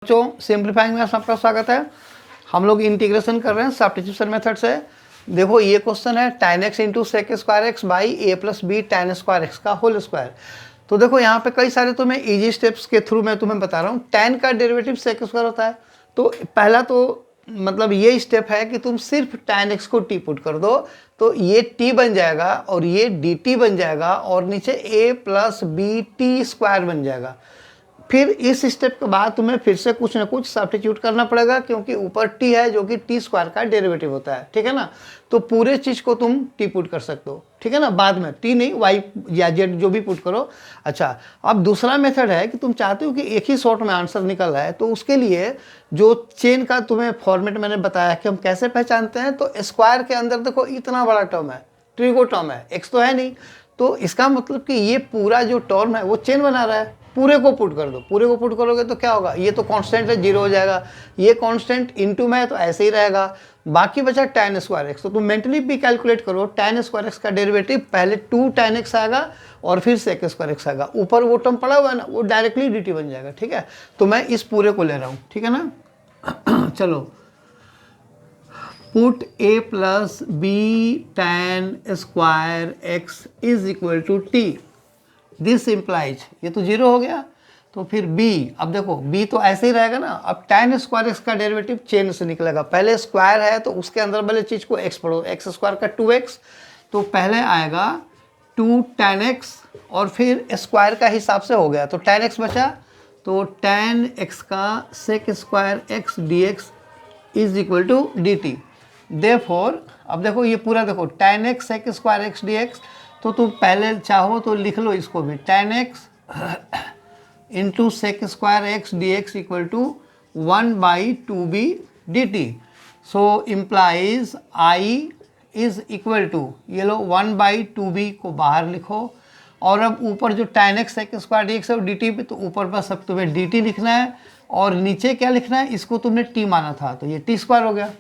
बच्चों सिंप्लीफाइंग में आपका स्वागत है। हम लोग इंटीग्रेशन कर रहे हैं सब्स्टिट्यूशन मेथड से। देखो ये क्वेश्चन है tan x into sec square x by a plus b tan square x का होल स्क्वायर। तो देखो यहाँ पे कई सारे तुम्हें इजी स्टेप्स के थ्रू मैं तुम्हें बता रहा हूँ। tan का डेरिवेटिव सेक स्क्वायर होता है, तो पहला तो मतलब ये स्टेप है कि तुम सिर्फ tan x को t पुट कर दो, तो ये t बन जाएगा और ये dt बन जाएगा और नीचे a plus b t square बन जाएगा। फिर इस स्टेप के बाद तुम्हें फिर से कुछ ना कुछ सब्स्टिट्यूट करना पड़ेगा, क्योंकि ऊपर t है जो कि t स्क्वायर का डेरिवेटिव होता है, ठीक है ना। तो पूरे चीज को तुम t पुट कर सकते हो, ठीक है ना। बाद में t नहीं y या z जो भी पुट करो। अच्छा, अब दूसरा मेथड है कि तुम चाहते हो कि एक ही शॉट में आंसर निकल रहा है, तो उसके लिए जो चेन का तुम्हें फॉर्मेट मैंने बताया कि हम कैसे पहचानते हैं। तो स्क्वायर के अंदर देखो इतना बड़ा टर्म है, ट्रिगो टर्म है, x तो है नहीं, तो इसका मतलब कि ये पूरा जो टर्म है वो चेन बना रहा है। पूरे को पुट कर दो, पूरे को पुट करोगे तो क्या होगा, ये तो कांस्टेंट है, जीरो हो जाएगा। ये कांस्टेंट इनटू में तो ऐसे ही रहेगा। बाकी बचा tan स्क्वायर एक्स, तो तुम मेंटली भी कैलकुलेट करो। tan स्क्वायर एक्स का डेरिवेटिव पहले 2 tan x आएगा और फिर sec स्क्वायर एक्स आएगा। ऊपर वो टर्म पड़ा हुआ है ना, वो डायरेक्टली dt बन जाएगा, ठीक है। तो मैं इस पूरे को ले रहा हूँ, ठीक है ना। चलो, put a plus b tan square x is equal to t. This implies, ये तो जीरो हो गया, तो फिर b, अब देखो b तो ऐसे ही रहेगा ना। अब tan स्क्वायर एक्स का डेरिवेटिव चेन से निकलेगा। पहले स्क्वायर है तो उसके अंदर वाले चीज को x पढ़ो, एक्स स्क्वायर का 2x, तो पहले आएगा 2 tan x और फिर स्क्वायर का हिसाब से हो गया तो tan x बचा, तो tan x का sec square x dx is equal to dt। Therefore अब देखो ये पूरा देखो tan x sec square x dx, तो तुम पहले चाहो तो लिख लो इसको भी, tan x into sec square x d x equal to 1/2b dt। So implies i is equal to, ये लो 1/2b को बाहर लिखो, और अब ऊपर जो tan x sec square d x है वो dt पे, तो ऊपर पर सब तुम्हें dt लिखना है और नीचे क्या लिखना है, इसको तुमने t माना था तो ये t स्क्वायर हो गया।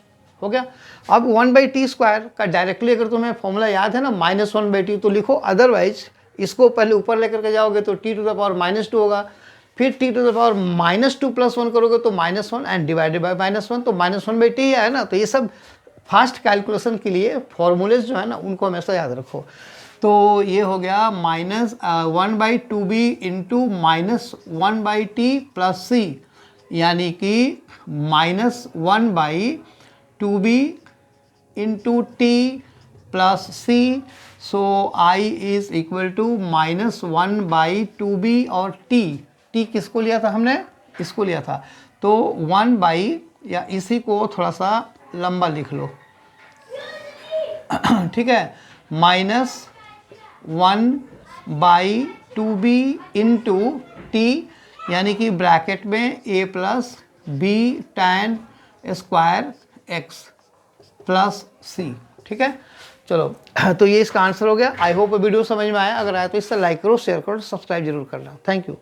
अब 1/t स्क्वायर का डायरेक्टली अगर तुम्हें फॉर्मूला याद है ना, -1/t, तो लिखो। अदरवाइज इसको पहले ऊपर लेकर के जाओगे तो t टू द पावर -2 होगा, फिर t टू द पावर -2 + 1 करोगे तो -1 एंड डिवाइडेड बाय -1, तो -1/t है ना। तो ये सब फास्ट कैलकुलेशन के लिए फॉर्मूलेज जो है ना उनको हमेशा याद रखो। तो ये हो गया -1/2b into -1/t plus c, यानी कि -1/2b into t plus c. So I is equal to -1/2b और टी किसको लिया था हमने, इसको लिया था, तो 1 या इसी को थोड़ा सा लंबा लिख लो, ठीक है, -1/2b इंटू टी, यानी कि ब्रैकेट में a plus b tan square x plus c, ठीक है। चलो, तो ये इसका आंसर हो गया। आई होप वीडियो समझ में आया। अगर आया तो इससे लाइक करो, शेयर करो, सब्सक्राइब जरूर करना। Thank you.